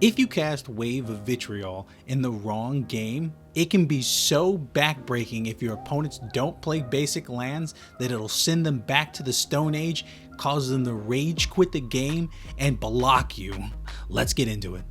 If you cast Wave of Vitriol in the wrong game, it can be so backbreaking if your opponents don't play basic lands that it'll send them back to the Stone Age, cause them to rage quit the game and block you. Let's get into it.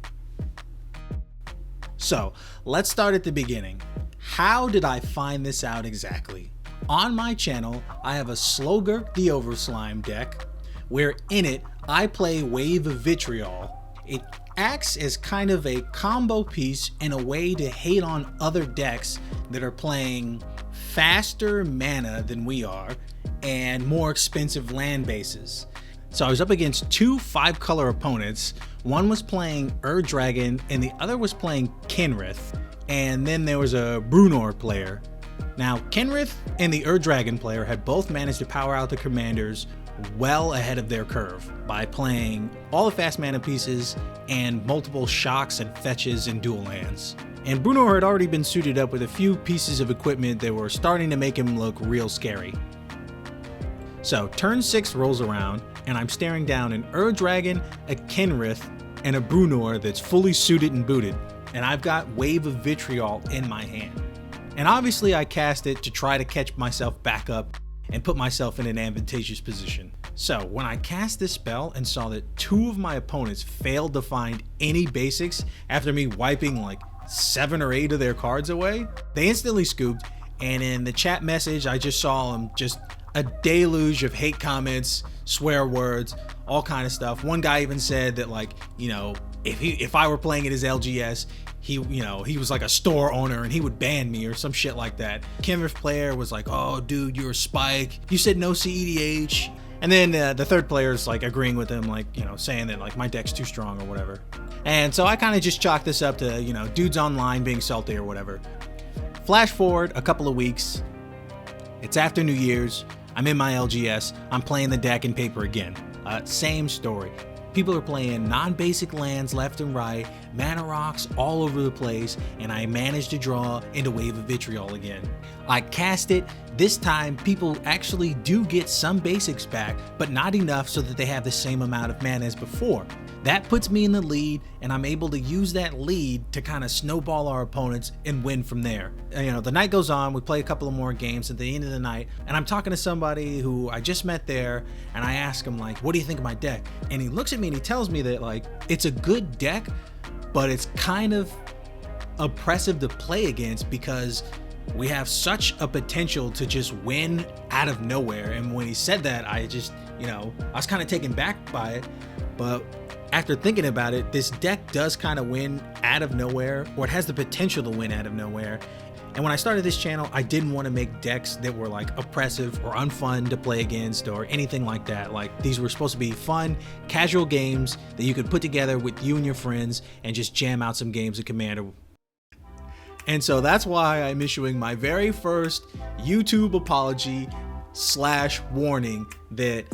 So let's start at the beginning. How did I find this out exactly? On my channel, I have a Slogurk the Overslime deck, where in it, I play Wave of Vitriol. It acts as kind of a combo piece and a way to hate on other decks that are playing faster mana than we are and more expensive land bases. So I was up against two 5-color opponents. One was playing Dragon and the other was playing Kenrith. And then there was a Brunor player. Now Kenrith and the Dragon player had both managed to power out the commanders well ahead of their curve by playing all the fast mana pieces and multiple shocks and fetches and dual lands. And Brunor had already been suited up with a few pieces of equipment that were starting to make him look real scary. So turn 6 rolls around and I'm staring down an Dragon, a Kenrith, and a Brunor that's fully suited and booted. And I've got Wave of Vitriol in my hand. And obviously I cast it to try to catch myself back up and put myself in an advantageous position. So when I cast this spell and saw that 2 of my opponents failed to find any basics after me wiping like 7 or 8 of their cards away, they instantly scooped, and in the chat message I just saw them just a deluge of hate comments, swear words, all kind of stuff. One guy even said that, like, you know, if I were playing it as LGS, he was like a store owner and he would ban me or some shit like that. Kenrith player was like, oh dude, you're a spike, you said no CEDH. And then the third player is like agreeing with him, like, you know, saying that like my deck's too strong or whatever. And so I kind of just chalked this up to, you know, dudes online being salty or whatever. Flash forward a couple of weeks, it's after New Year's, I'm in my LGS, I'm playing the deck and paper again. Same story. People are playing non-basic lands left and right, mana rocks all over the place, and I managed to draw into Wave of Vitriol again. I cast it. This time people actually do get some basics back, but not enough so that they have the same amount of mana as before. That puts me in the lead, and I'm able to use that lead to kind of snowball our opponents and win from there. You know, the night goes on, we play a couple of more games at the end of the night, and I'm talking to somebody who I just met there, and I ask him like, what do you think of my deck? And he looks at me and he tells me that like, it's a good deck, but it's kind of oppressive to play against because we have such a potential to just win out of nowhere. And when he said that, I just, you know, I was kind of taken back by it. But after thinking about it, this deck does kind of win out of nowhere, or it has the potential to win out of nowhere. And when I started this channel, I didn't want to make decks that were like oppressive or unfun to play against or anything like that. Like, these were supposed to be fun, casual games that you could put together with you and your friends and just jam out some games of Commander. And so that's why I'm issuing my very first YouTube apology / warning that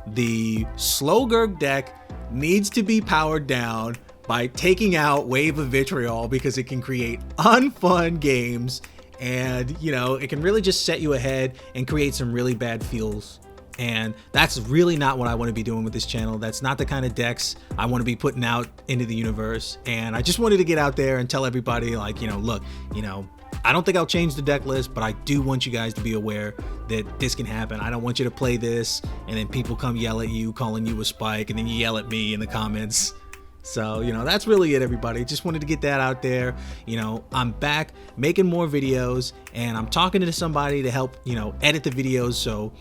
the Slogurk deck needs to be powered down by taking out Wave of Vitriol, because it can create unfun games and, you know, it can really just set you ahead and create some really bad feels. And that's really not what I want to be doing with this channel. That's not the kind of decks I want to be putting out into the universe. And I just wanted to get out there and tell everybody, like, you know, look, you know, I don't think I'll change the deck list, but I do want you guys to be aware that this can happen. I don't want you to play this and then people come yell at you, calling you a spike, and then you yell at me in the comments. So, you know, that's really it, everybody. Just wanted to get that out there. You know, I'm back making more videos, and I'm talking to somebody to help, you know, edit the videos. So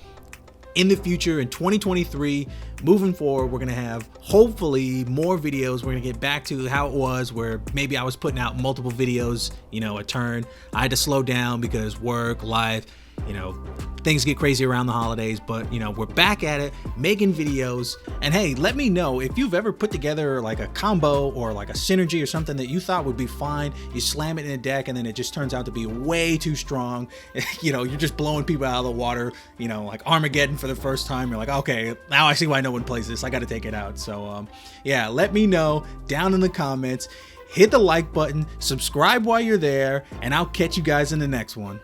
in the future, in 2023, moving forward, we're gonna have hopefully more videos. We're gonna get back to how it was, where maybe I was putting out multiple videos, you know, a turn. I had to slow down because work, life, you know, things get crazy around the holidays, but, you know, we're back at it, making videos. And hey, let me know if you've ever put together like a combo or like a synergy or something that you thought would be fine. You slam it in a deck and then it just turns out to be way too strong. You know, you're just blowing people out of the water, you know, like Armageddon for the first time. You're like, okay, now I see why no one plays this. I got to take it out. So yeah, let me know down in the comments. Hit the like button, subscribe while you're there, and I'll catch you guys in the next one.